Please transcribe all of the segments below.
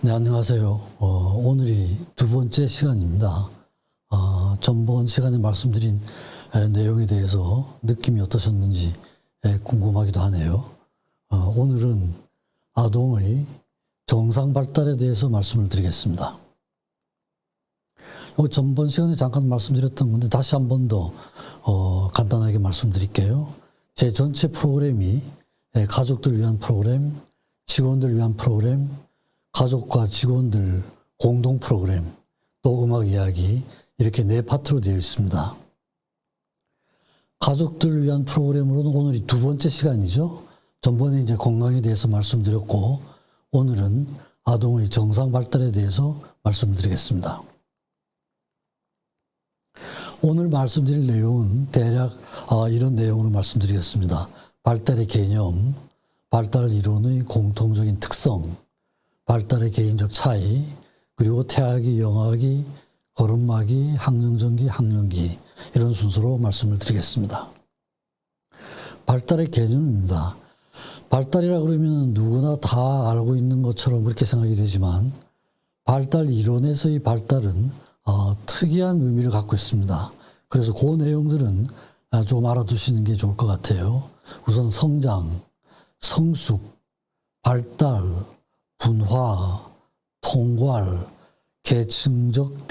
네, 안녕하세요. 오늘이 두 번째 시간입니다. 전번 시간에 말씀드린 내용에 대해서 느낌이 어떠셨는지 궁금하기도 하네요. 오늘은 아동의 정상 발달에 대해서 말씀을 드리겠습니다. 전번 시간에 잠깐 말씀드렸던 건데 다시 한 번 더 간단하게 말씀드릴게요. 제 전체 프로그램이 가족들을 위한 프로그램, 직원들을 위한 프로그램, 가족과 직원들 공동 프로그램, 또 음악 이야기 이렇게 네 파트로 되어 있습니다. 가족들을 위한 프로그램으로는 오늘이 두 번째 시간이죠. 전번에 이제 건강에 대해서 말씀드렸고 오늘은 아동의 정상 발달에 대해서 말씀드리겠습니다. 오늘 말씀드릴 내용은 대략 이런 내용으로 말씀드리겠습니다. 발달의 개념, 발달 이론의 공통적인 특성, 발달의 개인적 차이, 그리고 태아기, 영아기, 걸음마기, 학령전기, 학령기 이런 순서로 말씀을 드리겠습니다. 발달의 개념입니다. 발달이라 그러면 누구나 다 알고 있는 것처럼 그렇게 생각이 되지만 발달 이론에서의 발달은 특이한 의미를 갖고 있습니다. 그래서 그 내용들은 좀 알아두시는 게 좋을 것 같아요. 우선 성장, 성숙, 발달, 분화, 통괄, 계층적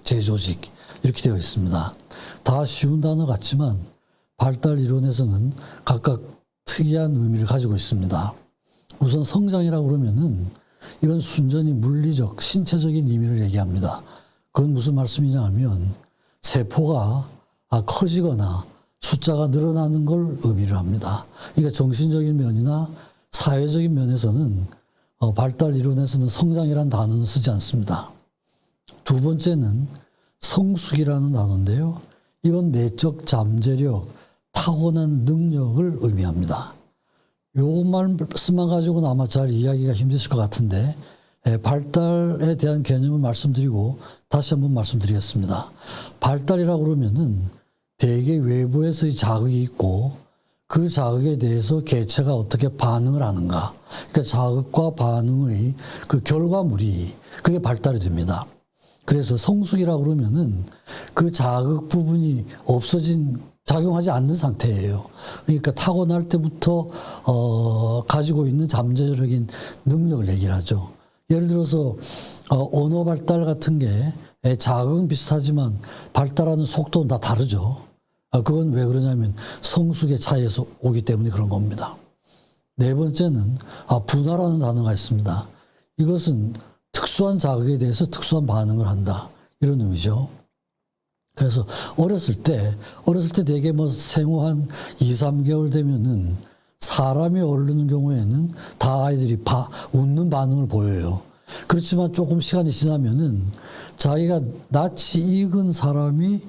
재조직 이렇게 되어 있습니다. 다 쉬운 단어 같지만 발달 이론에서는 각각 특이한 의미를 가지고 있습니다. 우선 성장이라고 그러면은 이건 순전히 물리적, 신체적인 의미를 얘기합니다. 그건 무슨 말씀이냐 하면 세포가 커지거나 숫자가 늘어나는 걸 의미를 합니다. 그러니까 정신적인 면이나 사회적인 면에서는 발달 이론에서는 성장이라는 단어는 쓰지 않습니다. 두 번째는 성숙이라는 단어인데요. 이건 내적 잠재력, 타고난 능력을 의미합니다. 요 말씀만 가지고는 아마 잘 이해하기가 힘드실 것 같은데 발달에 대한 개념을 말씀드리고 다시 한번 말씀드리겠습니다. 발달이라고 그러면은 대개 외부에서의 자극이 있고 그 자극에 대해서 개체가 어떻게 반응을 하는가. 그러니까 자극과 반응의 그 결과물이 그게 발달이 됩니다. 그래서 성숙이라고 그러면은 그 자극 부분이 작용하지 않는 상태예요. 그러니까 타고날 때부터 가지고 있는 잠재적인 능력을 얘기를 하죠. 예를 들어서 언어 발달 같은 게 자극은 비슷하지만 발달하는 속도는 다 다르죠. 그건 왜 그러냐면 성숙의 차이에서 오기 때문에 그런 겁니다. 네 번째는 분화라는 단어가 있습니다. 이것은 특수한 자극에 대해서 특수한 반응을 한다. 이런 의미죠. 그래서 어렸을 때 되게 생후 한 2, 3개월 되면은 사람이 어르는 경우에는 다 아이들이 웃는 반응을 보여요. 그렇지만 조금 시간이 지나면은 자기가 낯이 익은 사람이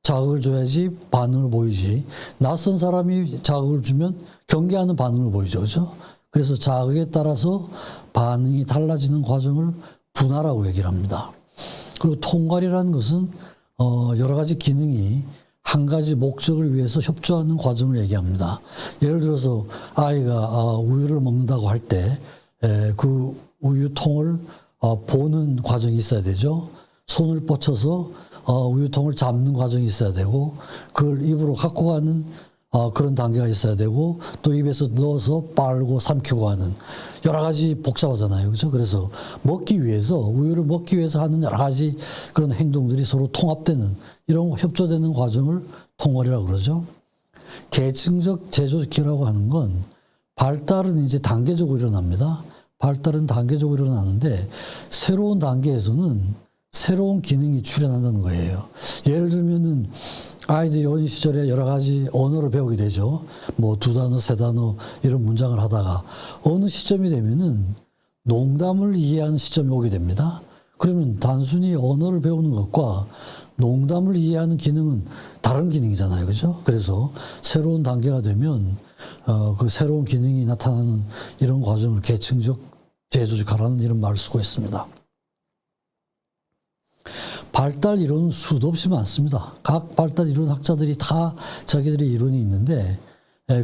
자극을 줘야지 반응을 보이지 낯선 사람이 자극을 주면 경계하는 반응을 보이죠. 그렇죠? 그래서 자극에 따라서 반응이 달라지는 과정을 분화라고 얘기를 합니다. 그리고 통괄이라는 것은 여러 가지 기능이 한 가지 목적을 위해서 협조하는 과정을 얘기합니다. 예를 들어서 아이가 우유를 먹는다고 할 때 그 우유통을 보는 과정이 있어야 되죠. 손을 뻗쳐서 우유통을 잡는 과정이 있어야 되고 그걸 입으로 갖고 가는 그런 단계가 있어야 되고 또 입에서 넣어서 빨고 삼키고 하는 여러 가지 복잡하잖아요. 그렇죠? 그래서 우유를 먹기 위해서 하는 여러 가지 그런 행동들이 서로 통합되는 이런 협조되는 과정을 통괄이라고 그러죠. 계층적 재조직이라고 하는 건 발달은 이제 단계적으로 일어납니다. 발달은 단계적으로 일어나는데 새로운 단계에서는 새로운 기능이 출현한다는 거예요. 예를 들면은 아이들이 어린 시절에 여러 가지 언어를 배우게 되죠. 두 단어, 세 단어 이런 문장을 하다가 어느 시점이 되면은 농담을 이해하는 시점이 오게 됩니다. 그러면 단순히 언어를 배우는 것과 농담을 이해하는 기능은 다른 기능이잖아요. 그죠? 그래서 새로운 단계가 되면 그 새로운 기능이 나타나는 이런 과정을 계층적 재조직하라는 이런 말을 쓰고 있습니다. 발달 이론은 수도 없이 많습니다. 각 발달 이론 학자들이 다 자기들의 이론이 있는데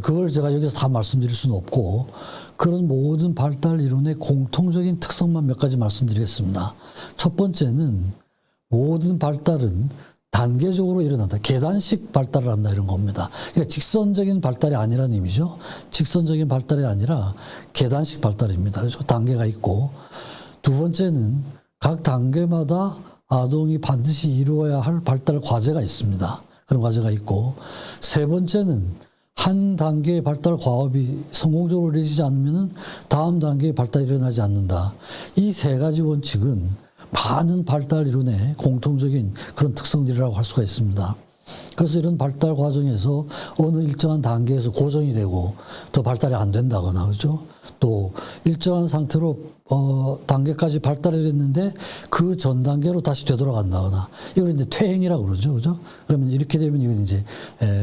그걸 제가 여기서 다 말씀드릴 수는 없고 그런 모든 발달 이론의 공통적인 특성만 몇 가지 말씀드리겠습니다. 첫 번째는 모든 발달은 단계적으로 일어난다. 계단식 발달을 한다 이런 겁니다. 그러니까 직선적인 발달이 아니라는 의미죠. 직선적인 발달이 아니라 계단식 발달입니다. 그렇죠? 단계가 있고 두 번째는 각 단계마다 아동이 반드시 이루어야 할 발달 과제가 있습니다. 그런 과제가 있고 세 번째는 한 단계의 발달 과업이 성공적으로 이루어지지 않으면 다음 단계의 발달이 일어나지 않는다. 이 세 가지 원칙은 많은 발달 이론의 공통적인 그런 특성들이라고 할 수가 있습니다. 그래서 이런 발달 과정에서 어느 일정한 단계에서 고정이 되고 더 발달이 안 된다거나 그렇죠? 또 일정한 상태로 단계까지 발달이 됐는데 그 전 단계로 다시 되돌아간다거나 이걸 이제 퇴행이라고 그러죠. 그죠? 그러면 이렇게 되면 이건 이제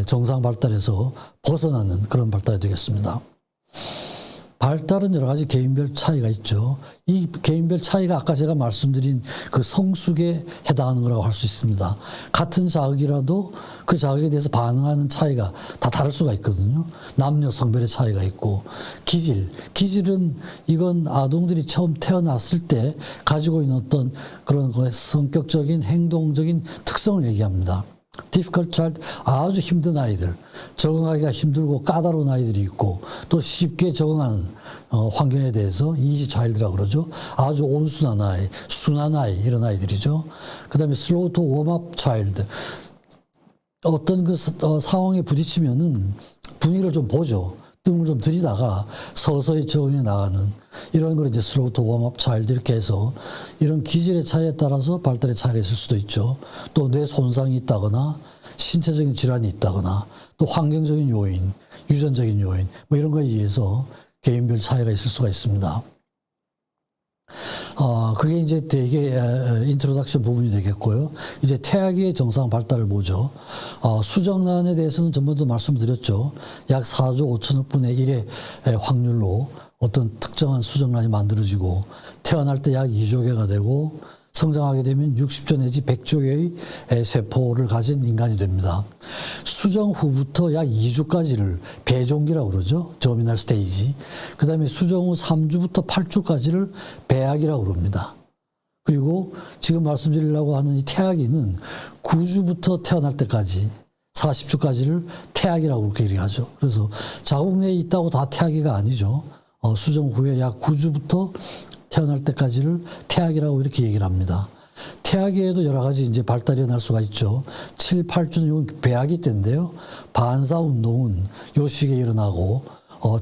정상 발달에서 벗어나는 그런 발달이 되겠습니다. 발달은 여러 가지 개인별 차이가 있죠. 이 개인별 차이가 아까 제가 말씀드린 그 성숙에 해당하는 거라고 할 수 있습니다. 같은 자극이라도 그 자극에 대해서 반응하는 차이가 다 다를 수가 있거든요. 남녀 성별의 차이가 있고 기질은 이건 아동들이 처음 태어났을 때 가지고 있는 어떤 그런 성격적인 행동적인 특성을 얘기합니다. difficult child, 아주 힘든 아이들, 적응하기가 힘들고 까다로운 아이들이 있고 또 쉽게 적응하는 환경에 대해서 easy child라고 그러죠. 아주 온순한 아이, 순한 아이 이런 아이들이죠. 그 다음에 slow to warm up child, 어떤 그 상황에 부딪히면은 분위기를 좀 보죠. 뜸을 좀 들이다가 서서히 적응해 나가는 이런 걸 이제 슬로우 투 웜업 차일드 이렇게 해서 이런 기질의 차이에 따라서 발달의 차이가 있을 수도 있죠. 또 뇌 손상이 있다거나 신체적인 질환이 있다거나 또 환경적인 요인, 유전적인 요인 뭐 이런 거에 의해서 개인별 차이가 있을 수가 있습니다. 그게 이제 되게 인트로덕션 부분이 되겠고요. 이제 태아기의 정상 발달을 보죠. 수정란에 대해서는 전번도 말씀드렸죠. 약 4조 5천억 분의 1의 확률로 어떤 특정한 수정란이 만들어지고 태어날 때 약 2조 개가 되고 성장하게 되면 60조 내지 100조 개의 세포를 가진 인간이 됩니다. 수정 후부터 약 2주까지를 배종기라고 그러죠. 저미널 스테이지. 그 다음에 수정 후 3주부터 8주까지를 배아기라고 그럽니다. 그리고 지금 말씀드리려고 하는 이 태아기는 9주부터 태어날 때까지 40주까지를 태아기라고 그렇게 얘기하죠. 그래서 자궁 내에 있다고 다 태아기가 아니죠. 수정 후에 약 9주부터 태어날 때까지를 태아기라고 이렇게 얘기를 합니다. 태아기에도 여러 가지 이제 발달이 일어날 수가 있죠. 7, 8주는 이건 배아기 때인데요. 반사 운동은 요 시기에 일어나고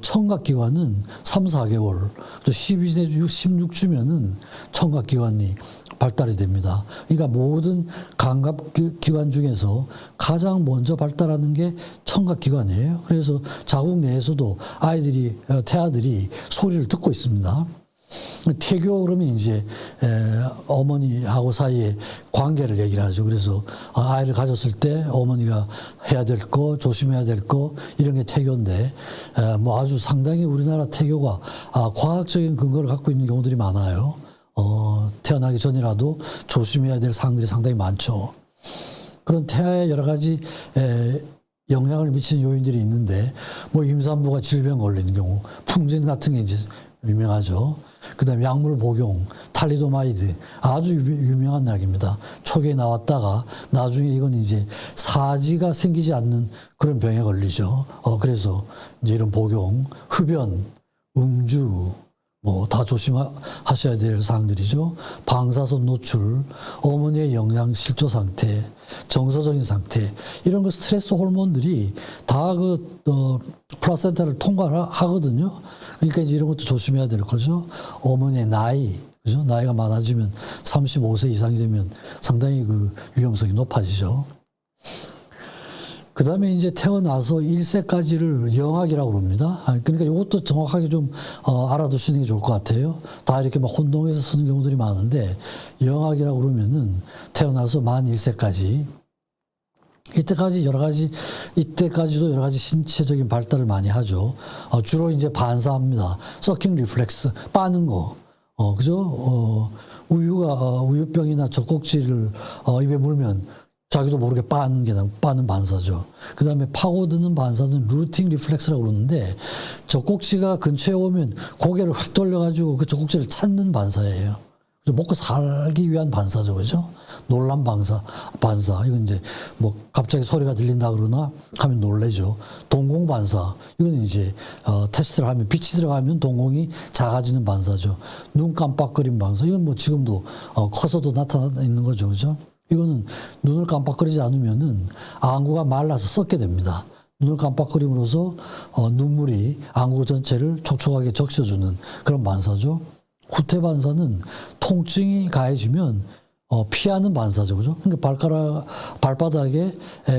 청각기관은 3, 4개월, 또 12, 내지 16주면은 청각기관이 발달이 됩니다. 그러니까 모든 감각기관 중에서 가장 먼저 발달하는 게 청각기관이에요. 그래서 자궁 내에서도 태아들이 소리를 듣고 있습니다. 태교 그러면 이제 어머니하고 사이의 관계를 얘기를 하죠. 그래서 아이를 가졌을 때 어머니가 해야 될 거, 조심해야 될 거 이런 게 태교인데 뭐 아주 상당히 우리나라 태교가 과학적인 근거를 갖고 있는 경우들이 많아요. 태어나기 전이라도 조심해야 될 사항들이 상당히 많죠. 그런 태아에 여러 가지 영향을 미치는 요인들이 있는데 뭐 임산부가 질병 걸리는 경우 풍진 같은 게 이제 유명하죠. 그 다음에 약물 복용, 탈리도마이드 아주 유명한 약입니다. 초기에 나왔다가 나중에 이건 이제 사지가 생기지 않는 그런 병에 걸리죠. 그래서 이제 이런 복용, 흡연, 음주 뭐 다 조심하셔야 될 사항들이죠. 방사선 노출, 어머니의 영양 실조 상태, 정서적인 상태 이런 그 스트레스 호르몬들이 다 플라센타를 통과하거든요. 그러니까 이제 이런 것도 조심해야 될 거죠. 어머니의 나이, 그죠? 나이가 많아지면 35세 이상이 되면 상당히 그 위험성이 높아지죠. 그 다음에 이제 태어나서 1세까지를 영악이라고 그럽니다. 그러니까 이것도 정확하게 좀 알아두시는 게 좋을 것 같아요. 다 이렇게 막 혼동해서 쓰는 경우들이 많은데 영악이라고 그러면은 태어나서 만 1세까지 이때까지도 여러 가지 신체적인 발달을 많이 하죠. 주로 이제 반사합니다. 서킹 리플렉스, 빠는 거. 그죠? 우유병이나 젖꼭지를 입에 물면 자기도 모르게 빠는 반사죠. 그 다음에 파고드는 반사는 루팅 리플렉스라고 그러는데 젖꼭지가 근처에 오면 고개를 확 돌려가지고 그 젖꼭지를 찾는 반사예요. 먹고 살기 위한 반사죠. 그죠? 놀란 반사. 이건 이제 뭐 갑자기 소리가 들린다 그러나 하면 놀래죠. 동공 반사. 이건 이제 테스트를 하면 빛이 들어가면 동공이 작아지는 반사죠. 눈 깜빡거림 반사. 이건 뭐 지금도 커서도 나타나 있는 거죠. 그죠? 이거는 눈을 깜빡거리지 않으면은 안구가 말라서 썩게 됩니다. 눈을 깜빡거림으로써 눈물이 안구 전체를 촉촉하게 적셔주는 그런 반사죠. 후퇴 반사는 통증이 가해지면 피하는 반사죠. 그죠? 그러니까 발바닥에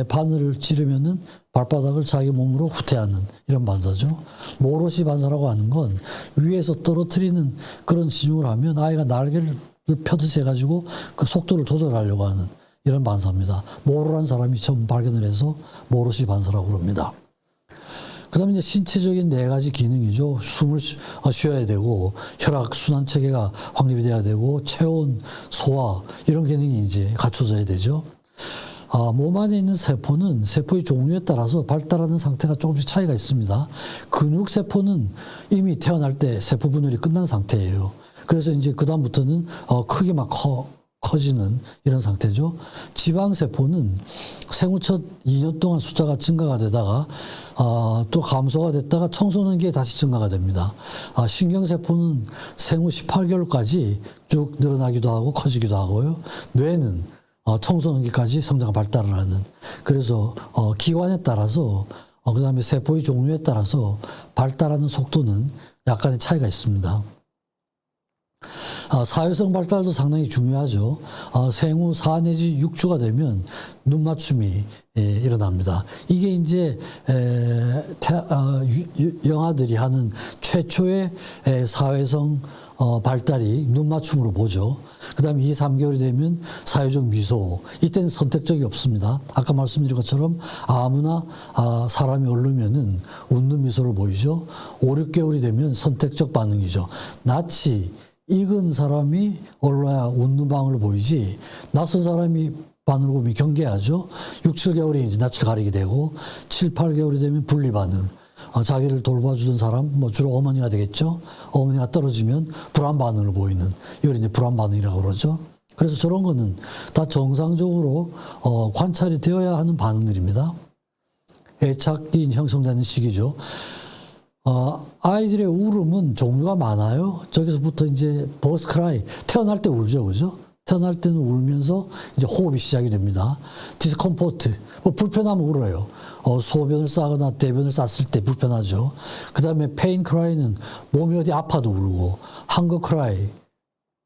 바늘을 찌르면은 발바닥을 자기 몸으로 후퇴하는 이런 반사죠. 모로시 반사라고 하는 건 위에서 떨어뜨리는 그런 진용을 하면 아이가 날개를 펴듯이 해가지고 그 속도를 조절하려고 하는 이런 반사입니다. 모로란 사람이 처음 발견을 해서 모로시 반사라고 그럽니다. 그 다음에 이제 신체적인 4가지 기능이죠. 숨을 쉬어야 되고, 혈액순환 체계가 확립이 돼야 되고, 체온, 소화, 이런 기능이 이제 갖춰져야 되죠. 몸 안에 있는 세포는 세포의 종류에 따라서 발달하는 상태가 조금씩 차이가 있습니다. 근육세포는 이미 태어날 때 세포 분열이 끝난 상태예요. 그래서 이제 그다음부터는 크게 막 커지는 이런 상태죠. 지방세포는 생후 첫 2년 동안 숫자가 증가가 되다가 또 감소가 됐다가 청소년기에 다시 증가가 됩니다. 신경세포는 생후 18개월까지 쭉 늘어나기도 하고 커지기도 하고요. 뇌는 청소년기까지 성장 발달을 하는. 그래서 기관에 따라서 그다음에 세포의 종류에 따라서 발달하는 속도는 약간의 차이가 있습니다. 사회성 발달도 상당히 중요하죠. 생후 4 내지 6주가 되면 눈 맞춤이 일어납니다. 이게 이제 영아들이 하는 최초의 사회성 발달이 눈 맞춤으로 보죠. 그 다음에 2, 3개월이 되면 사회적 미소. 이때는 선택적이 없습니다. 아까 말씀드린 것처럼 아무나 사람이 얼르면은 웃는 미소를 보이죠. 5, 6개월이 되면 선택적 반응이죠. 낯이 익은 사람이 얼라야 웃는 방을 보이지 낯선 사람이 반응을 보면 경계하죠. 6, 7개월이 이제 낯을 가리게 되고 7, 8개월이 되면 분리 반응. 자기를 돌봐주던 사람, 뭐 주로 어머니가 되겠죠. 어머니가 떨어지면 불안 반응을 보이는 이걸 이제 불안 반응이라고 그러죠. 그래서 저런 거는 다 정상적으로 관찰이 되어야 하는 반응들입니다. 애착이 형성되는 시기죠. 아이들의 울음은 종류가 많아요. 저기서부터 이제 버스크라이, 태어날 때 울죠, 그죠? 태어날 때는 울면서 이제 호흡이 시작이 됩니다. 디스컴포트, 뭐 불편하면 울어요. 소변을 싸거나 대변을 쌌을 때 불편하죠. 그 다음에 페인 크라이는 몸이 어디 아파도 울고, 한거 크라이,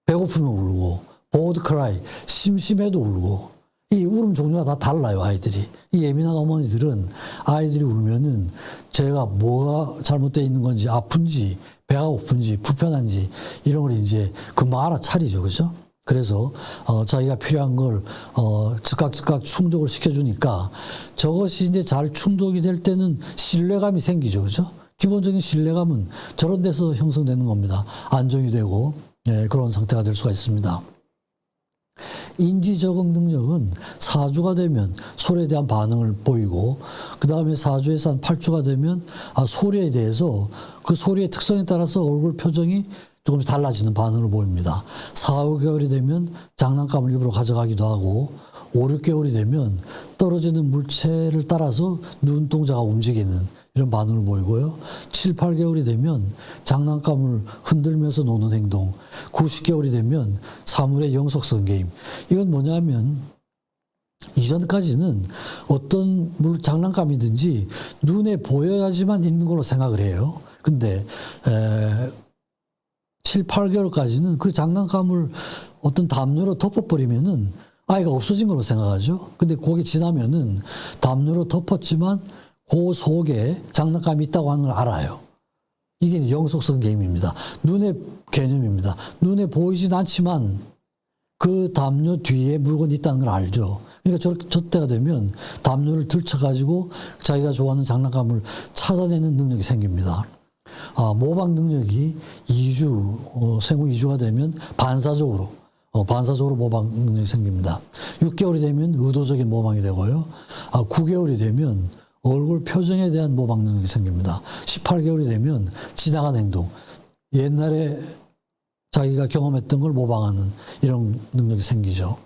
배고프면 울고, 보드 크라이, 심심해도 울고, 이 울음 종류가 다 달라요, 아이들이. 이 예민한 어머니들은 아이들이 울면은 제가 뭐가 잘못되어 있는 건지, 아픈지, 배가 고픈지, 불편한지, 이런 걸 이제 금방 알아차리죠, 그죠? 그래서, 자기가 필요한 걸, 즉각 충족을 시켜주니까 저것이 이제 잘 충족이 될 때는 신뢰감이 생기죠, 그죠? 기본적인 신뢰감은 저런 데서 형성되는 겁니다. 안정이 되고, 그런 상태가 될 수가 있습니다. 인지 적응 능력은 4주가 되면 소리에 대한 반응을 보이고 그 다음에 4주에서 한 8주가 되면 소리에 대해서 그 소리의 특성에 따라서 얼굴 표정이 조금씩 달라지는 반응을 보입니다. 4, 5개월이 되면 장난감을 입으로 가져가기도 하고 5, 6개월이 되면 떨어지는 물체를 따라서 눈동자가 움직이는 이런 반응을 보이고요. 7, 8개월이 되면 장난감을 흔들면서 노는 행동, 9, 10개월이 되면 사물의 영속성 게임. 이건 뭐냐면 이전까지는 어떤 장난감이든지 눈에 보여야지만 있는 걸로 생각을 해요. 근데 7, 8개월까지는 그 장난감을 어떤 담요로 덮어버리면은 아이가 없어진 걸로 생각하죠. 근데 그게 지나면은 담요로 덮었지만 그 속에 장난감이 있다고 하는 걸 알아요. 이게 영속성 게임입니다. 눈의 개념입니다. 눈에 보이진 않지만 그 담요 뒤에 물건이 있다는 걸 알죠. 그러니까 저때가 되면 담요를 들쳐가지고 자기가 좋아하는 장난감을 찾아내는 능력이 생깁니다. 모방 능력이 2주, 생후 2주가 되면 반사적으로 반사적으로 모방 능력이 생깁니다. 6개월이 되면 의도적인 모방이 되고요. 9개월이 되면 얼굴 표정에 대한 모방 능력이 생깁니다. 18개월이 되면 지나간 행동, 옛날에 자기가 경험했던 걸 모방하는 이런 능력이 생기죠.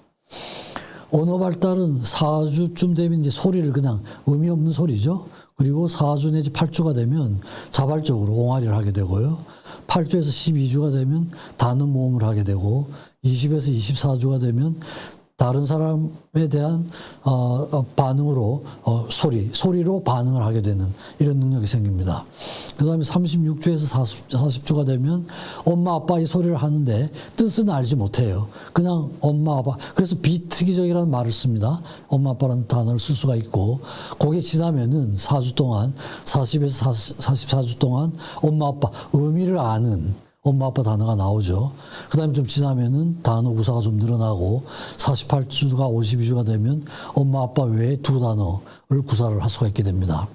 언어 발달은 4주쯤 되면 이제 소리를 그냥 의미 없는 소리죠. 그리고 4주 내지 8주가 되면 자발적으로 옹알이를 하게 되고요. 8주에서 12주가 되면 단어 모음을 하게 되고 20에서 24주가 되면 다른 사람에 대한 반응으로 소리로 반응을 하게 되는 이런 능력이 생깁니다. 그 다음에 36주에서 40주가 되면 엄마 아빠 이 소리를 하는데 뜻은 알지 못해요. 그냥 엄마 아빠, 그래서 비특이적이라는 말을 씁니다. 엄마 아빠라는 단어를 쓸 수가 있고, 그게 지나면은 4주 동안 40에서 44주 동안 엄마 아빠 의미를 아는 엄마 아빠 단어가 나오죠. 그 다음에 좀 지나면은 단어 구사가 좀 늘어나고 48주가 52주가 되면 엄마 아빠 외에 두 단어를 구사를 할 수가 있게 됩니다.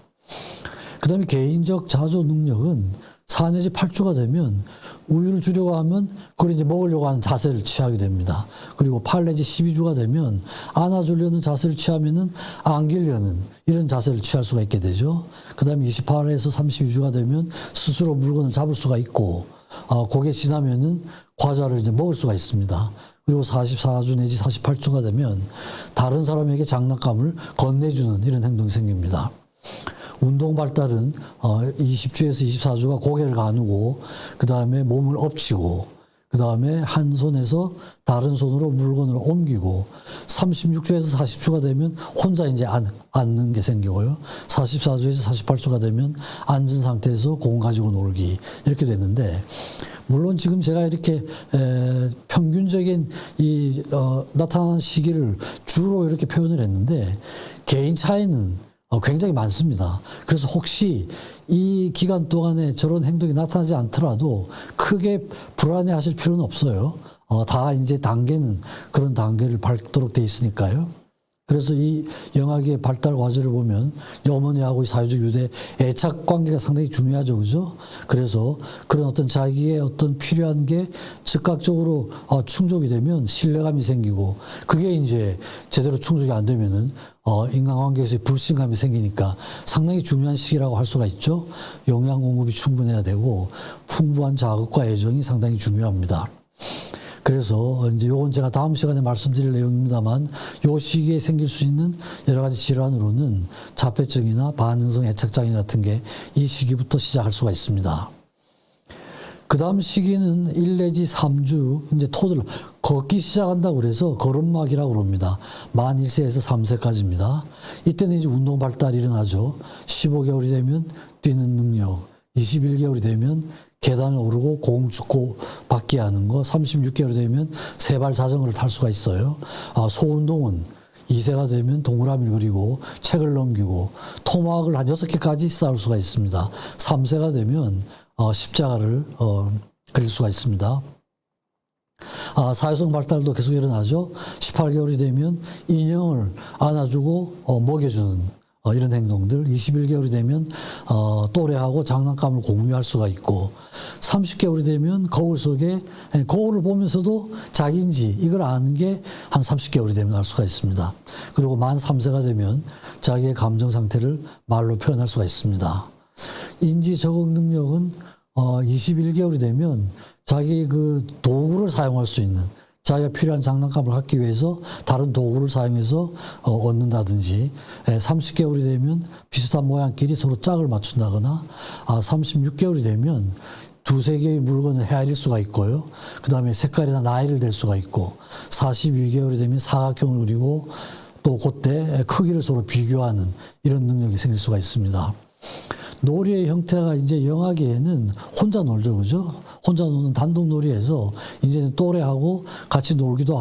그 다음에 개인적 자조 능력은 4 내지 8주가 되면 우유를 주려고 하면 그걸 이제 먹으려고 하는 자세를 취하게 됩니다. 그리고 8 내지 12주가 되면 안아주려는 자세를 취하면은 안기려는 이런 자세를 취할 수가 있게 되죠. 그 다음에 28에서 32주가 되면 스스로 물건을 잡을 수가 있고, 그게 지나면은 과자를 이제 먹을 수가 있습니다. 그리고 44주 내지 48주가 되면 다른 사람에게 장난감을 건네주는 이런 행동이 생깁니다. 운동 발달은 20주에서 24주가 고개를 가누고, 그 다음에 몸을 엎치고, 그 다음에 한 손에서 다른 손으로 물건을 옮기고, 36주에서 40주가 되면 혼자 이제 앉는 게 생기고요. 44주에서 48주가 되면 앉은 상태에서 공 가지고 놀기, 이렇게 되는데, 물론 지금 제가 이렇게 평균적인 나타나는 시기를 주로 이렇게 표현을 했는데, 개인 차이는 굉장히 많습니다. 그래서 혹시 이 기간 동안에 저런 행동이 나타나지 않더라도 크게 불안해 하실 필요는 없어요. 다 이제 단계는 그런 단계를 밟도록 돼 있으니까요. 그래서 이 영아기의 발달 과정을 보면 어머니하고의 사회적 유대 애착 관계가 상당히 중요하죠. 그죠? 그래서 그런 어떤 자기의 어떤 필요한 게 즉각적으로 충족이 되면 신뢰감이 생기고, 그게 이제 제대로 충족이 안 되면은 인간관계에서의 불신감이 생기니까 상당히 중요한 시기라고 할 수가 있죠. 영양 공급이 충분해야 되고 풍부한 자극과 애정이 상당히 중요합니다. 그래서 이제 요건 제가 다음 시간에 말씀드릴 내용입니다만, 요 시기에 생길 수 있는 여러 가지 질환으로는 자폐증이나 반응성 애착장애 같은 게 이 시기부터 시작할 수가 있습니다. 그 다음 시기는 1 내지 3주, 이제 토들, 걷기 시작한다고 그래서 걸음마기라고 그럽니다. 만 1세에서 3세까지입니다. 이때는 이제 운동 발달이 일어나죠. 15개월이 되면 뛰는 능력, 21개월이 되면 계단을 오르고 공 줍고 받기 하는 거, 36개월이 되면 세발 자전거를 탈 수가 있어요. 소운동은 2세가 되면 동그라미를 그리고 책을 넘기고 토막을 한 6개까지 쌓을 수가 있습니다. 3세가 되면 십자가를 그릴 수가 있습니다. 사회성 발달도 계속 일어나죠. 18개월이 되면 인형을 안아주고 먹여주는 이런 행동들, 21개월이 되면 또래하고 장난감을 공유할 수가 있고, 30개월이 되면 거울 속에 거울을 보면서도 자기인지 이걸 아는 게 한 30개월이 되면 알 수가 있습니다. 그리고 만 3세가 되면 자기의 감정 상태를 말로 표현할 수가 있습니다. 인지 적응 능력은 21개월이 되면 자기 그 도구를 사용할 수 있는, 자기가 필요한 장난감을 갖기 위해서 다른 도구를 사용해서 얻는다든지, 30개월이 되면 비슷한 모양끼리 서로 짝을 맞춘다거나, 36개월이 되면 두세 개의 물건을 헤아릴 수가 있고요. 그 다음에 색깔이나 나이를 댈 수가 있고, 42개월이 되면 사각형을 그리고 또 그때 크기를 서로 비교하는 이런 능력이 생길 수가 있습니다. 놀이의 형태가 이제 영아기에는 혼자 놀죠, 그죠? 혼자 노는 단독 놀이에서 이제는 또래하고 같이 놀기도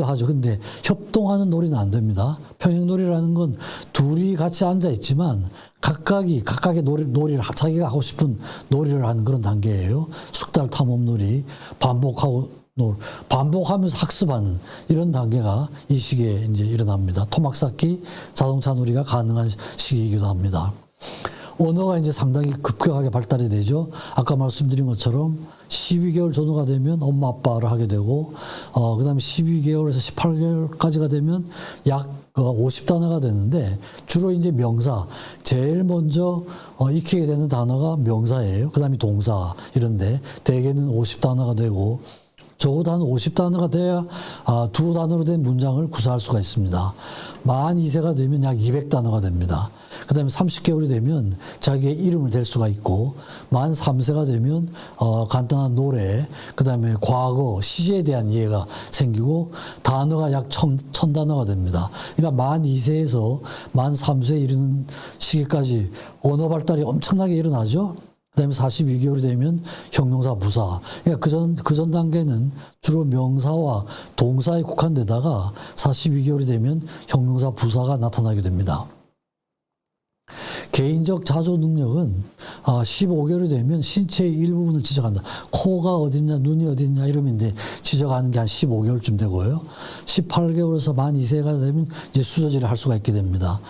하죠. 근데 협동하는 놀이는 안 됩니다. 평행놀이라는 건 둘이 같이 앉아 있지만 각각의 놀이를 자기가 하고 싶은 놀이를 하는 그런 단계예요. 숙달 탐험놀이, 반복하면서 학습하는 이런 단계가 이 시기에 이제 일어납니다. 토막 쌓기, 자동차 놀이가 가능한 시기이기도 합니다. 언어가 이제 상당히 급격하게 발달이 되죠. 아까 말씀드린 것처럼 12개월 전후가 되면 엄마 아빠를 하게 되고, 그 다음에 12개월에서 18개월까지가 되면 약 50단어가 되는데, 주로 이제 명사, 제일 먼저 익히게 되는 단어가 명사예요. 그 다음에 동사, 이런데, 대개는 50단어가 되고, 적어도 한 50단어가 돼야 두 단어로 된 문장을 구사할 수가 있습니다. 만 2세가 되면 약 200단어가 됩니다. 그 다음에 30개월이 되면 자기의 이름을 댈 수가 있고, 만 3세가 되면 간단한 노래, 그 다음에 과거, 시제에 대한 이해가 생기고, 단어가 약 1000단어가 됩니다. 그러니까 만 2세에서 만 3세에 이르는 시기까지 언어 발달이 엄청나게 일어나죠. 그 다음에 42개월이 되면 형용사, 부사. 그러니까 그 전 단계는 주로 명사와 동사에 국한되다가 42개월이 되면 형용사, 부사가 나타나게 됩니다. 개인적 자조 능력은 15개월이 되면 신체의 일부분을 지적한다. 코가 어딨냐, 눈이 어딨냐 이러면 지적하는 게 한 15개월쯤 되고요. 18개월에서 만 2세가 되면 이제 수저질을 할 수가 있게 됩니다.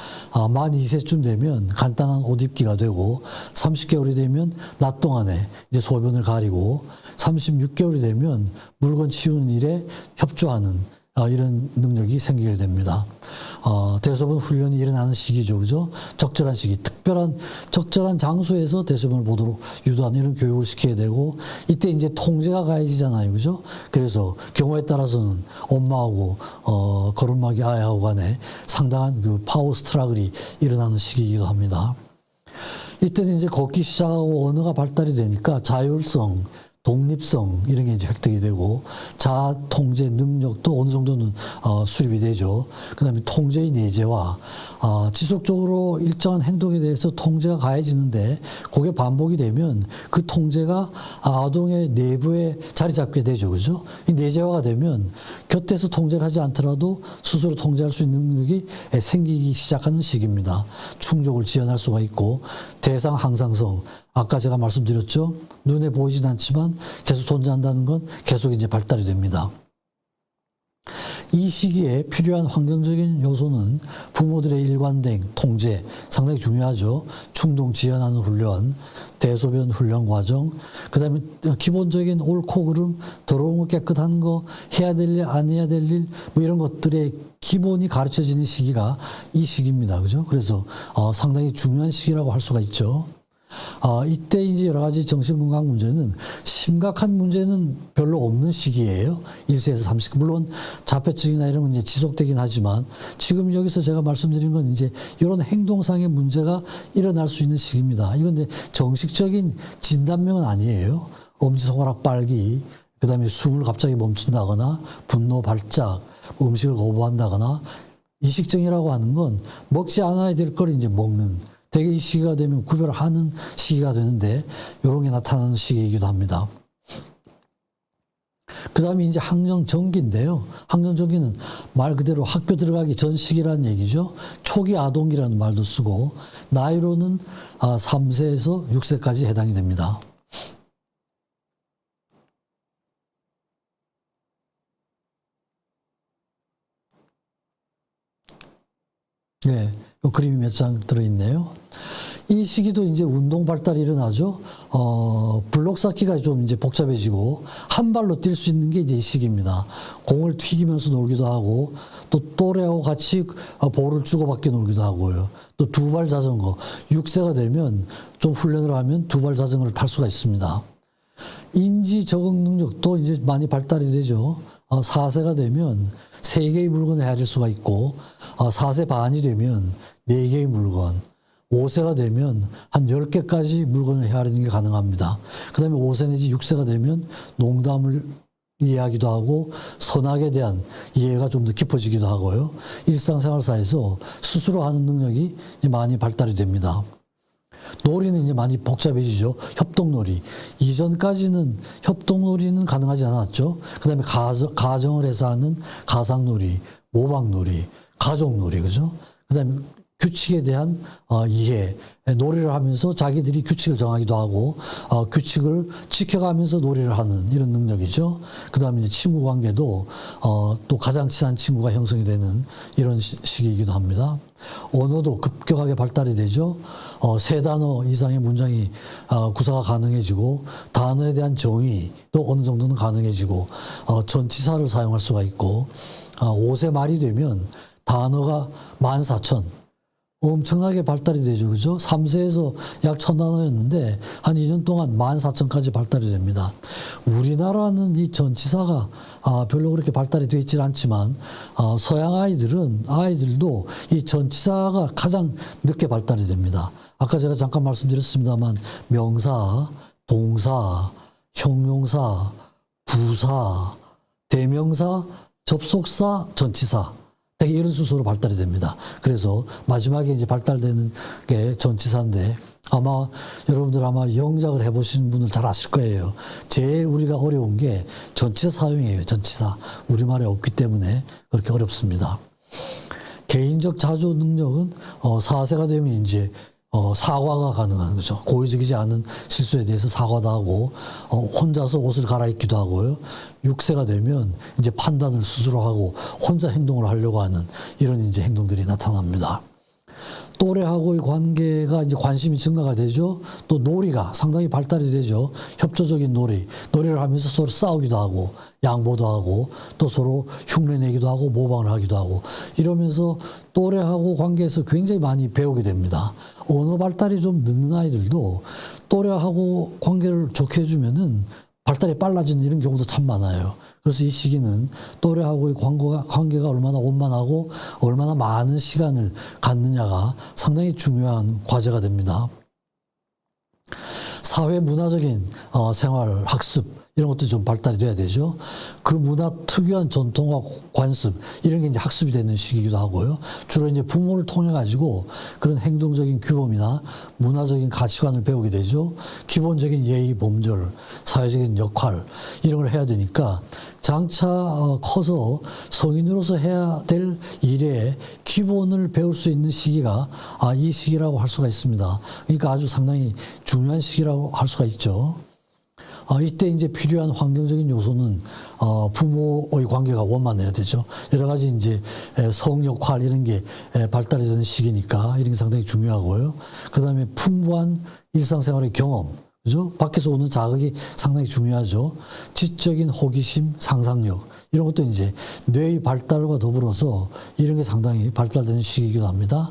만 2세쯤 되면 간단한 옷 입기가 되고, 30개월이 되면 낮 동안에 이제 소변을 가리고, 36개월이 되면 물건 치우는 일에 협조하는 이런 능력이 생기게 됩니다. 대소변 훈련이 일어나는 시기죠. 그죠? 적절한 시기, 적절한 장소에서 대소변을 보도록 유도하는 이런 교육을 시켜야 되고, 이때 이제 통제가 가해지잖아요. 그죠? 그래서 경우에 따라서는 엄마하고, 거름마기 아이하고 간에 상당한 그 파워 스트러글이 일어나는 시기이기도 합니다. 이때는 이제 걷기 시작하고 언어가 발달이 되니까 자율성, 독립성 이런 게 이제 획득이 되고, 자아 통제 능력도 어느 정도는 수립이 되죠. 그다음에 통제의 내재와 지속적으로 일정한 행동에 대해서 통제가 가해지는데, 그게 반복이 되면 그 통제가 아동의 내부에 자리 잡게 되죠. 그죠? 이 내재화가 되면 곁에서 통제를 하지 않더라도 스스로 통제할 수 있는 능력이 생기기 시작하는 시기입니다. 충족을 지연할 수가 있고, 대상 항상성, 아까 제가 말씀드렸죠. 눈에 보이진 않지만 계속 존재한다는 건 계속 이제 발달이 됩니다. 이 시기에 필요한 환경적인 요소는 부모들의 일관된 통제, 상당히 중요하죠. 충동 지연하는 훈련, 대소변 훈련 과정, 그 다음에 기본적인 옳고 그름, 더러운 거 깨끗한 거, 해야 될 일, 안 해야 될 일, 뭐 이런 것들의 기본이 가르쳐지는 시기가 이 시기입니다. 그죠? 그래서 상당히 중요한 시기라고 할 수가 있죠. 이때 이제 여러 가지 정신건강 문제는 심각한 문제는 별로 없는 시기예요. 1세에서 30. 물론 자폐증이나 이런 건 이제 지속되긴 하지만, 지금 여기서 제가 말씀드린 건 이제 이런 행동상의 문제가 일어날 수 있는 시기입니다. 이건 이제 정식적인 진단명은 아니에요. 엄지손가락 빨기, 그 다음에 숨을 갑자기 멈춘다거나, 분노 발작, 음식을 거부한다거나, 이식증이라고 하는 건 먹지 않아야 될 걸 이제 먹는, 대개 이 시기가 되면 구별하는 시기가 되는데, 이런 게 나타나는 시기이기도 합니다. 그 다음에 이제 학령정기인데요. 학령정기는 말 그대로 학교 들어가기 전 시기라는 얘기죠. 초기 아동기라는 말도 쓰고, 나이로는 3세에서 6세까지 해당이 됩니다. 네, 요 그림이 몇 장 들어있네요. 이 시기도 이제 운동 발달이 일어나죠. 블록 쌓기가 좀 이제 복잡해지고, 한 발로 뛸 수 있는 게 이제 이 시기입니다. 공을 튀기면서 놀기도 하고, 또 또래하고 같이 볼을 주고받게 놀기도 하고요. 또 두 발 자전거, 6세가 되면 좀 훈련을 하면 두 발 자전거를 탈 수가 있습니다. 인지 적응 능력도 이제 많이 발달이 되죠. 4세가 되면 3개의 물건을 헤아릴 수가 있고, 4세 반이 되면 4개의 물건, 5세가 되면 한 10개까지 물건을 헤아리는 게 가능합니다. 그 다음에 5세 내지 6세가 되면 농담을 이해하기도 하고, 선악에 대한 이해가 좀 더 깊어지기도 하고요. 일상생활사에서 스스로 하는 능력이 이제 많이 발달이 됩니다. 놀이는 이제 많이 복잡해지죠. 협동놀이. 이전까지는 협동놀이는 가능하지 않았죠. 그 다음에 가정을 해서 하는 가상놀이, 모방놀이, 가족놀이, 그죠? 그 다음에 규칙에 대한 이해, 놀이를 하면서 자기들이 규칙을 정하기도 하고 규칙을 지켜가면서 놀이를 하는 이런 능력이죠. 그다음에 이제 친구 관계도 또 가장 친한 친구가 형성이 되는 이런 시기이기도 합니다. 언어도 급격하게 발달이 되죠. 세 단어 이상의 문장이 구사가 가능해지고 단어에 대한 정의도 어느 정도는 가능해지고 전치사를 사용할 수가 있고 5세 말이 되면 단어가 14,000 엄청나게 발달이 되죠. 그죠? 3세에서 약 1000단어였는데 한 2년 동안 14,000까지 발달이 됩니다. 우리나라는 이 전치사가 별로 그렇게 발달이 되어 있지는 않지만 서양 아이들도 이 전치사가 가장 늦게 발달이 됩니다. 아까 제가 잠깐 말씀드렸습니다만 명사, 동사, 형용사, 부사, 대명사, 접속사, 전치사 되게 이런 순서로 발달이 됩니다. 그래서 마지막에 이제 발달되는 게 전치사인데 아마 여러분들 영작을 해보신 분들 잘 아실 거예요. 제일 우리가 어려운 게 전치사 사용이에요. 전치사. 우리말에 없기 때문에 그렇게 어렵습니다. 개인적 자조 능력은 4세가 되면 이제 사과가 가능한 거죠. 고의적이지 않은 실수에 대해서 사과도 하고 혼자서 옷을 갈아입기도 하고요. 6세가 되면 이제 판단을 스스로 하고 혼자 행동을 하려고 하는 이런 이제 행동들이 나타납니다. 또래하고의 관계가 이제 관심이 증가가 되죠. 또 놀이가 상당히 발달이 되죠. 협조적인 놀이를 하면서 서로 싸우기도 하고 양보도 하고 또 서로 흉내내기도 하고 모방을 하기도 하고 이러면서 또래하고 관계에서 굉장히 많이 배우게 됩니다. 언어 발달이 좀 늦는 아이들도 또래하고 관계를 좋게 해주면은 발달이 빨라지는 이런 경우도 참 많아요. 그래서 이 시기는 또래하고의 관계가 얼마나 원만하고 얼마나 많은 시간을 갖느냐가 상당히 중요한 과제가 됩니다. 사회 문화적인 생활, 학습 이런 것도 좀 발달이 돼야 되죠. 그 문화 특유한 전통과 관습 이런 게 이제 학습이 되는 시기이기도 하고요. 주로 이제 부모를 통해 가지고 그런 행동적인 규범이나 문화적인 가치관을 배우게 되죠. 기본적인 예의, 범절, 사회적인 역할 이런 걸 해야 되니까 장차 커서 성인으로서 해야 될 일의 기본을 배울 수 있는 시기가 이 시기라고 할 수가 있습니다. 그러니까 아주 상당히 중요한 시기라고 할 수가 있죠. 이때 이제 필요한 환경적인 요소는 부모의 관계가 원만해야 되죠. 여러 가지 이제 성 역할 이런 게 발달이 되는 시기니까 이런 게 상당히 중요하고요. 그 다음에 풍부한 일상생활의 경험, 그죠? 밖에서 오는 자극이 상당히 중요하죠. 지적인 호기심, 상상력 이런 것도 이제 뇌의 발달과 더불어서 이런 게 상당히 발달되는 시기이기도 합니다.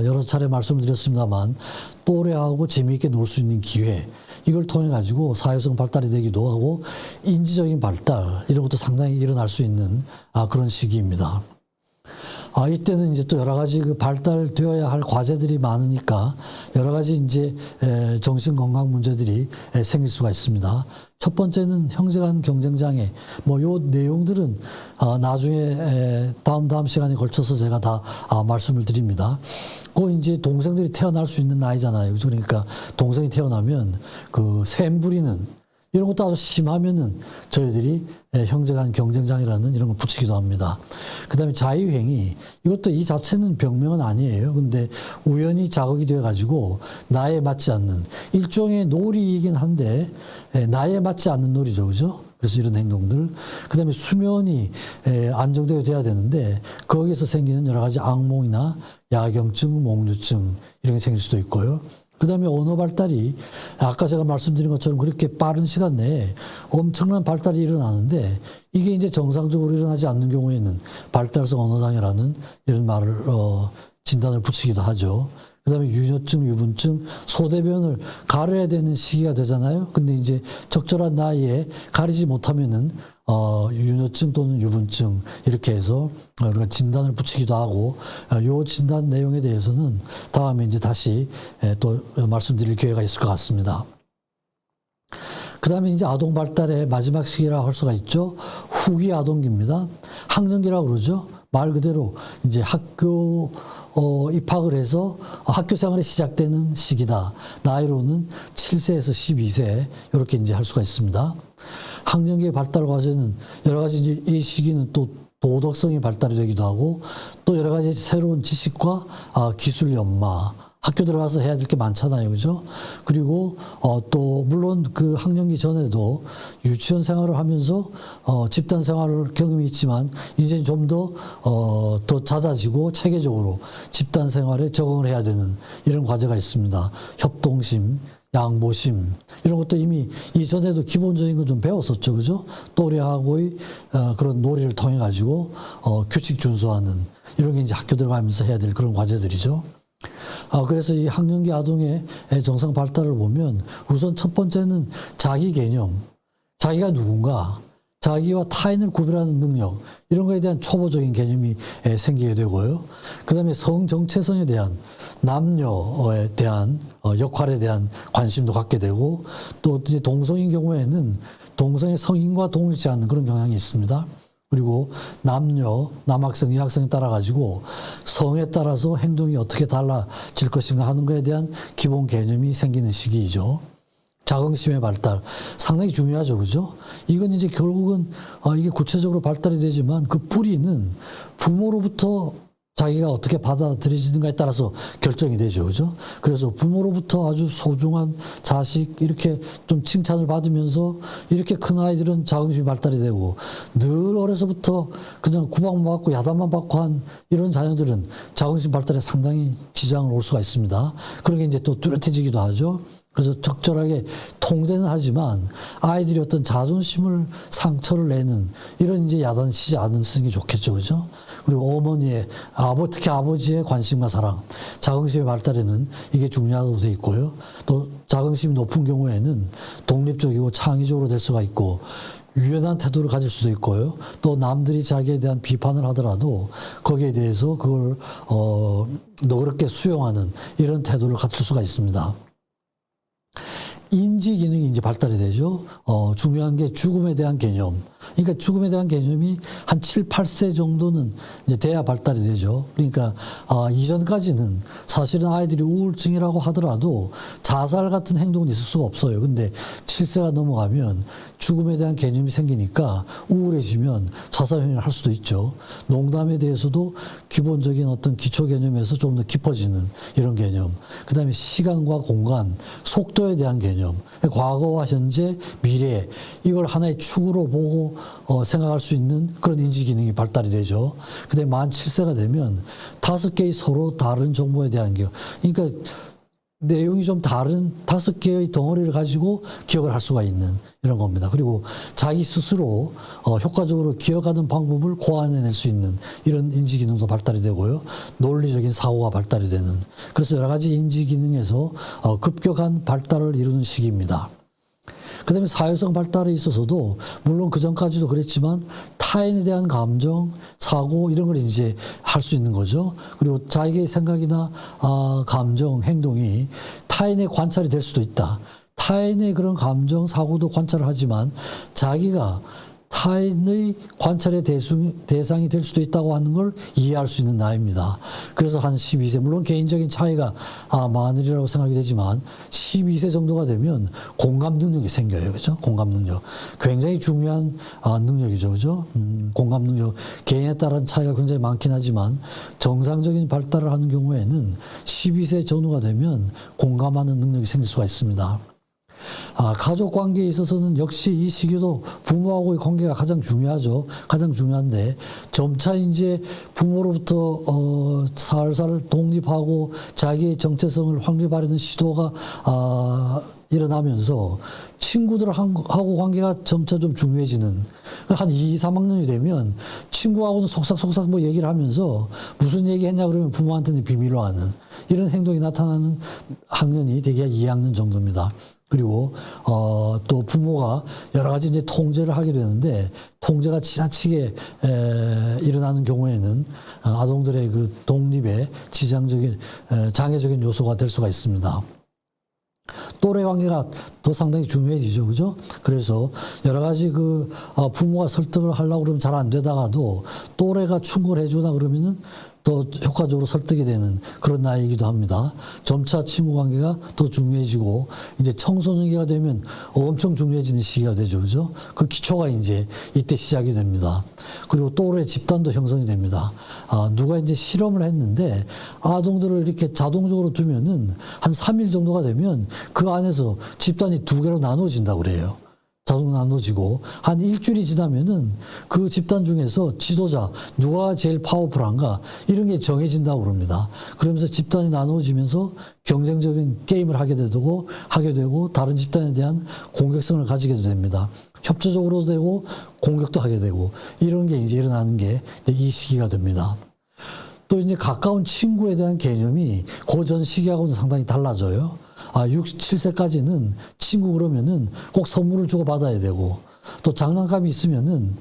여러 차례 말씀을 드렸습니다만 또래하고 재미있게 놀 수 있는 기회 이걸 통해 가지고 사회성 발달이 되기도 하고 인지적인 발달 이런 것도 상당히 일어날 수 있는 그런 시기입니다. 이때는 이제 또 여러 가지 그 발달되어야 할 과제들이 많으니까 여러 가지 이제 정신 건강 문제들이 생길 수가 있습니다. 첫 번째는 형제 간 경쟁 장애. 요 내용들은 나중에 다음 시간에 걸쳐서 제가 다 말씀을 드립니다. 그 이제 동생들이 태어날 수 있는 나이잖아요. 그러니까 동생이 태어나면 그 샘 부리는 이런 것도 아주 심하면은 저희들이 형제 간 경쟁장애라는 이런 걸 붙이기도 합니다. 그 다음에 자유행위. 이것도 이 자체는 병명은 아니에요. 근데 우연히 자극이 돼가지고 나에 맞지 않는 일종의 놀이이긴 한데 나에 맞지 않는 놀이죠. 그죠? 그래서 이런 행동들. 그 다음에 수면이 안정되게 돼야 되는데 거기에서 생기는 여러 가지 악몽이나 야경증, 몽유증 이런 게 생길 수도 있고요. 그 다음에 언어 발달이 아까 제가 말씀드린 것처럼 그렇게 빠른 시간 내에 엄청난 발달이 일어나는데 이게 이제 정상적으로 일어나지 않는 경우에는 발달성 언어장애라는 이런 말을 진단을 붙이기도 하죠. 그 다음에 유녀증, 유분증, 소대변을 가려야 되는 시기가 되잖아요. 근데 이제 적절한 나이에 가리지 못하면은 유녀증 또는 유분증 이렇게 해서 우리가 진단을 붙이기도 하고 요 진단 내용에 대해서는 다음에 이제 다시 또 말씀드릴 기회가 있을 것 같습니다. 그 다음에 이제 아동 발달의 마지막 시기라고 할 수가 있죠. 후기 아동기입니다. 학령기라고 그러죠. 말 그대로 이제 학교 입학을 해서 학교 생활이 시작되는 시기다. 나이로는 7세에서 12세 이렇게 이제 할 수가 있습니다. 학령기의 발달 과정은 여러 가지 이제 이 시기는 또 도덕성이 발달이 되기도 하고 또 여러 가지 새로운 지식과 기술 연마, 학교 들어가서 해야 될 게 많잖아요. 그죠? 그리고 또 물론 그 학령기 전에도 유치원 생활을 하면서 집단 생활 경험이 있지만 이제 좀 더 잦아지고 체계적으로 집단 생활에 적응을 해야 되는 이런 과제가 있습니다. 협동심, 양보심 이런 것도 이미 이전에도 기본적인 건 좀 배웠었죠. 그죠? 또래하고의 그런 놀이를 통해 가지고 규칙 준수하는 이런 게 이제 학교 들어가면서 해야 될 그런 과제들이죠. 그래서 이 학령기 아동의 정상 발달을 보면 우선 첫 번째는 자기 개념, 자기가 누군가, 자기와 타인을 구별하는 능력 이런 거에 대한 초보적인 개념이 생기게 되고요. 그다음에 성 정체성에 대한 남녀에 대한 역할에 대한 관심도 갖게 되고 또 이제 동성인 경우에는 동성의 성인과 동일치 않는 그런 경향이 있습니다. 그리고 남학생, 여학생에 따라 가지고 성에 따라서 행동이 어떻게 달라질 것인가 하는 것에 대한 기본 개념이 생기는 시기이죠. 자긍심의 발달 상당히 중요하죠, 그죠? 이건 이제 결국은 이게 구체적으로 발달이 되지만 그 뿌리는 부모로부터 자기가 어떻게 받아들여지는가에 따라서 결정이 되죠, 그죠? 그래서 부모로부터 아주 소중한 자식 이렇게 좀 칭찬을 받으면서 이렇게 큰 아이들은 자긍심이 발달이 되고 늘 어려서부터 그냥 구박만 받고 야단만 받고 한 이런 자녀들은 자긍심 발달에 상당히 지장을 올 수가 있습니다. 그런 게 이제 또 뚜렷해지기도 하죠. 그래서 적절하게 통제는 하지만 아이들이 어떤 자존심을 상처를 내는 이런 이제 야단치지 않는 게 좋겠죠, 그죠? 그리고 어머니의 특히 아버지의 관심과 사랑, 자긍심의 발달에는 이게 중요하다고 돼 있고요. 또 자긍심이 높은 경우에는 독립적이고 창의적으로 될 수가 있고 유연한 태도를 가질 수도 있고요. 또 남들이 자기에 대한 비판을 하더라도 거기에 대해서 그걸 너그럽게 수용하는 이런 태도를 갖출 수가 있습니다. 인지 기능이 이제 발달이 되죠. 중요한 게 죽음에 대한 개념. 그러니까 죽음에 대한 개념이 한 7, 8세 정도는 이제 돼야 발달이 되죠. 그러니까 이전까지는 사실은 아이들이 우울증이라고 하더라도 자살 같은 행동은 있을 수가 없어요. 근데 7세가 넘어가면 죽음에 대한 개념이 생기니까 우울해지면 자살 행위를 할 수도 있죠. 농담에 대해서도 기본적인 어떤 기초 개념에서 좀 더 깊어지는 이런 개념. 그다음에 시간과 공간, 속도에 대한 개념. 과거와 현재, 미래 이걸 하나의 축으로 보고 생각할 수 있는 그런 인지 기능이 발달이 되죠. 그다음에 만 7세가 되면 5개의 서로 다른 정보에 대한 게 그러니까 내용이 좀 다른 5개의 덩어리를 가지고 기억을 할 수가 있는 이런 겁니다. 그리고 자기 스스로 효과적으로 기억하는 방법을 고안해낼 수 있는 이런 인지 기능도 발달이 되고요. 논리적인 사고가 발달이 되는 그래서 여러 가지 인지 기능에서 급격한 발달을 이루는 시기입니다. 그 다음에 사회성 발달에 있어서도 물론 그 전까지도 그랬지만 타인에 대한 감정, 사고 이런 걸 이제 할 수 있는 거죠. 그리고 자기의 생각이나 감정, 행동이 타인의 관찰이 될 수도 있다. 타인의 그런 감정, 사고도 관찰을 하지만 자기가 타인의 관찰의 대상이 될 수도 있다고 하는 걸 이해할 수 있는 나이입니다. 그래서 한 12세, 물론 개인적인 차이가 많으리라고 생각이 되지만 12세 정도가 되면 공감 능력이 생겨요. 그죠? 공감 능력. 굉장히 중요한 능력이죠. 그죠? 공감 능력. 개인에 따른 차이가 굉장히 많긴 하지만 정상적인 발달을 하는 경우에는 12세 전후가 되면 공감하는 능력이 생길 수가 있습니다. 가족 관계에 있어서는 역시 이 시기도 부모하고의 관계가 가장 중요하죠. 가장 중요한데 점차 이제 부모로부터 살살 독립하고 자기의 정체성을 확립하려는 시도가 일어나면서 친구들하고 관계가 점차 좀 중요해지는 한 2, 3학년이 되면 친구하고는 속삭속삭 뭐 얘기를 하면서 무슨 얘기 했냐 그러면 부모한테는 비밀로 하는 이런 행동이 나타나는 학년이 대개 2학년 정도입니다. 그리고 또 부모가 여러 가지 이제 통제를 하게 되는데 통제가 지나치게 일어나는 경우에는 아동들의 그 독립에 장애적인 요소가 될 수가 있습니다. 또래 관계가 더 상당히 중요해지죠, 그죠? 그래서 여러 가지 부모가 설득을 하려고 그러면 잘 안 되다가도 또래가 충고를 해주나 그러면은 더 효과적으로 설득이 되는 그런 나이이기도 합니다. 점차 친구 관계가 더 중요해지고 이제 청소년기가 되면 엄청 중요해지는 시기가 되죠. 그죠? 그 기초가 이제 이때 시작이 됩니다. 그리고 또래 집단도 형성이 됩니다. 누가 이제 실험을 했는데 아동들을 이렇게 자동적으로 두면은 한 3일 정도가 되면 그 안에서 집단이 2개로 나눠진다고 그래요. 자동 나눠지고 한 일주일이 지나면은 그 집단 중에서 지도자 누가 제일 파워풀한가 이런 게 정해진다고 그럽니다. 그러면서 집단이 나눠지면서 경쟁적인 게임을 하게 되고 다른 집단에 대한 공격성을 가지게 됩니다. 협조적으로 되고 공격도 하게 되고 이런 게 이제 일어나는 게 이 시기가 됩니다. 또 이제 가까운 친구에 대한 개념이 그 전 시기하고는 상당히 달라져요. 6, 7세까지는 친구 그러면은 꼭 선물을 주고 받아야 되고 또 장난감이 있으면은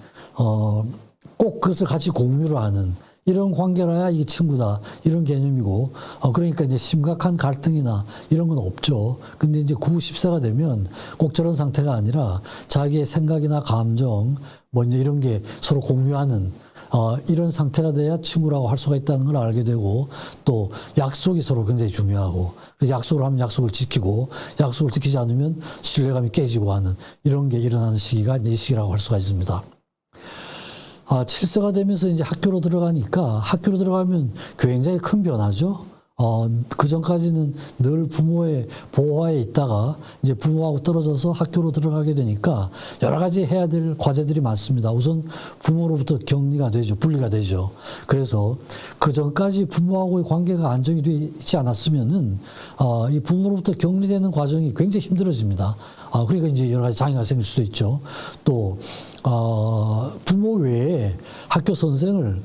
꼭 그것을 같이 공유를 하는 이런 관계라야 이게 친구다 이런 개념이고 그러니까 이제 심각한 갈등이나 이런 건 없죠. 근데 이제 9, 10세가 되면 꼭 저런 상태가 아니라 자기의 생각이나 감정 뭐 이제 이런 게 서로 공유하는 이런 상태가 돼야 친구라고 할 수가 있다는 걸 알게 되고 또 약속이 서로 굉장히 중요하고 약속을 하면 약속을 지키고 약속을 지키지 않으면 신뢰감이 깨지고 하는 이런 게 일어나는 시기가 이제 이 시기라고 할 수가 있습니다. 7세가 되면서 이제 학교로 들어가면 굉장히 큰 변화죠. 그 전까지는 늘 부모의 보호하에 있다가 이제 부모하고 떨어져서 학교로 들어가게 되니까 여러 가지 해야 될 과제들이 많습니다. 우선 부모로부터 분리가 되죠. 그래서 그 전까지 부모하고의 관계가 안정이 되어 있지 않았으면은 이 부모로부터 격리되는 과정이 굉장히 힘들어집니다. 그러니까 이제 여러 가지 장애가 생길 수도 있죠. 또 부모 외에 학교 선생을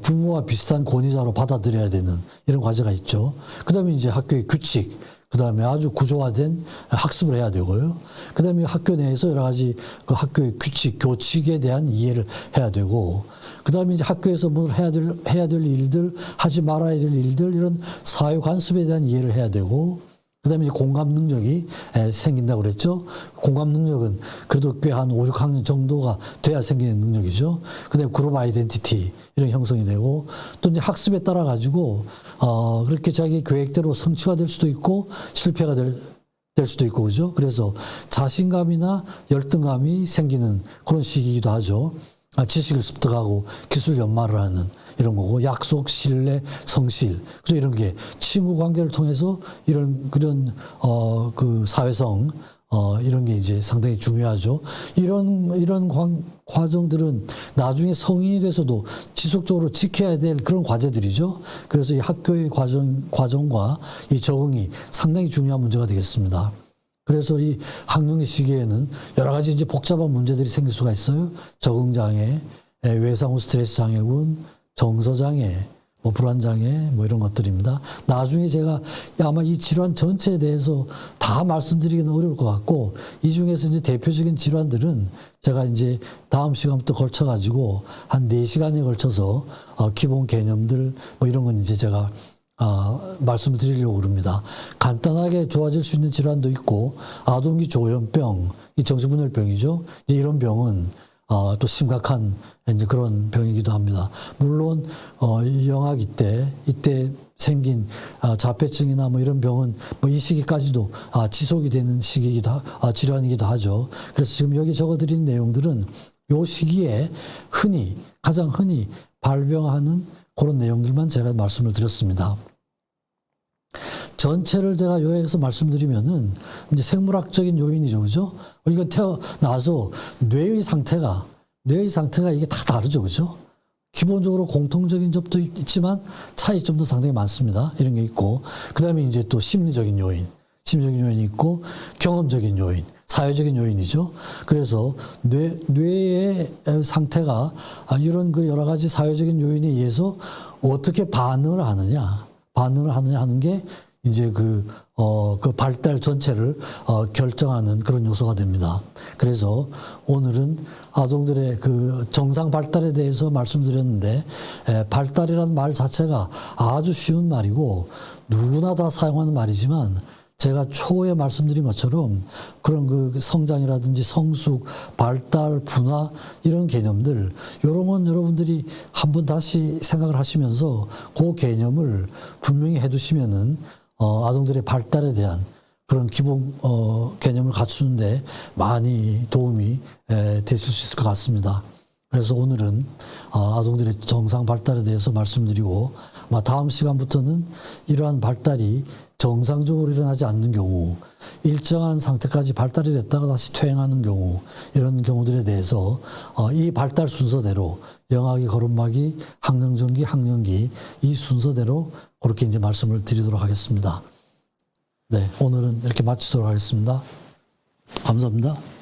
부모와 비슷한 권위자로 받아들여야 되는 이런 과제가 있죠. 그 다음에 이제 학교의 규칙, 그 다음에 아주 구조화된 학습을 해야 되고요. 그 다음에 학교 내에서 여러 가지 그 학교의 규칙, 교칙에 대한 이해를 해야 되고, 그 다음에 이제 학교에서 뭘 해야 될 일들, 하지 말아야 될 일들, 이런 사회 관습에 대한 이해를 해야 되고, 그 다음에 공감 능력이 생긴다고 그랬죠. 공감 능력은 그래도 꽤 한 5, 6학년 정도가 돼야 생기는 능력이죠. 그 다음에 그룹 아이덴티티 이런 형성이 되고 또 이제 학습에 따라 가지고 그렇게 자기 계획대로 성취가 될 수도 있고 실패가 될 수도 있고 그죠. 그래서 자신감이나 열등감이 생기는 그런 시기이기도 하죠. 지식을 습득하고 기술 연마를 하는 이런 거고 약속, 신뢰, 성실 그죠 이런 게 친구 관계를 통해서 그런 그 사회성 이런 게 이제 상당히 중요하죠. 이런 과정들은 나중에 성인이 돼서도 지속적으로 지켜야 될 그런 과제들이죠. 그래서 이 학교의 과정과 이 적응이 상당히 중요한 문제가 되겠습니다. 그래서 이 학령기 시기에는 여러 가지 이제 복잡한 문제들이 생길 수가 있어요. 적응장애, 외상 후 스트레스 장애군, 정서장애, 뭐 불안장애, 뭐 이런 것들입니다. 나중에 제가 아마 이 질환 전체에 대해서 다 말씀드리기는 어려울 것 같고, 이 중에서 이제 대표적인 질환들은 제가 이제 다음 시간부터 걸쳐가지고 한 4시간에 걸쳐서 기본 개념들 뭐 이런 건 이제 제가 말씀을 드리려고 합니다. 간단하게 좋아질 수 있는 질환도 있고, 아동기 조현병, 이 정신분열병이죠. 이제 이런 병은 또 심각한 이제 그런 병이기도 합니다. 물론 영아기 이때 생긴 자폐증이나 뭐 이런 병은 뭐 이 시기까지도 지속이 되는 질환이기도 하죠. 그래서 지금 여기 적어드린 내용들은 요 시기에 가장 흔히 발병하는 그런 내용들만 제가 말씀을 드렸습니다. 전체를 제가 요약해서 말씀드리면은 이제 생물학적인 요인이죠, 그죠? 이건 태어나서 뇌의 상태가 이게 다 다르죠, 그죠? 기본적으로 공통적인 점도 있지만 차이점도 상당히 많습니다. 이런 게 있고, 그 다음에 이제 또 심리적인 요인이 있고, 경험적인 요인, 사회적인 요인이죠. 그래서 뇌의 상태가 이런 그 여러 가지 사회적인 요인에 의해서 어떻게 반응을 하느냐 하는 게 이제 그 발달 전체를 결정하는 그런 요소가 됩니다. 그래서 오늘은 아동들의 그 정상 발달에 대해서 말씀드렸는데, 발달이라는 말 자체가 아주 쉬운 말이고 누구나 다 사용하는 말이지만 제가 초에 말씀드린 것처럼 그런 그 성장이라든지 성숙, 발달, 분화 이런 개념들 이런 건 여러분들이 한번 다시 생각을 하시면서 그 개념을 분명히 해두시면은 아동들의 발달에 대한 그런 기본 개념을 갖추는데 많이 도움이 되실 수 있을 것 같습니다. 그래서 오늘은 아동들의 정상 발달에 대해서 말씀드리고 다음 시간부터는 이러한 발달이 정상적으로 일어나지 않는 경우 일정한 상태까지 발달이 됐다가 다시 퇴행하는 경우 이런 경우들에 대해서 이 발달 순서대로 영아기, 거름마기, 학령정기, 학령기 이 순서대로 그렇게 이제 말씀을 드리도록 하겠습니다. 네, 오늘은 이렇게 마치도록 하겠습니다. 감사합니다.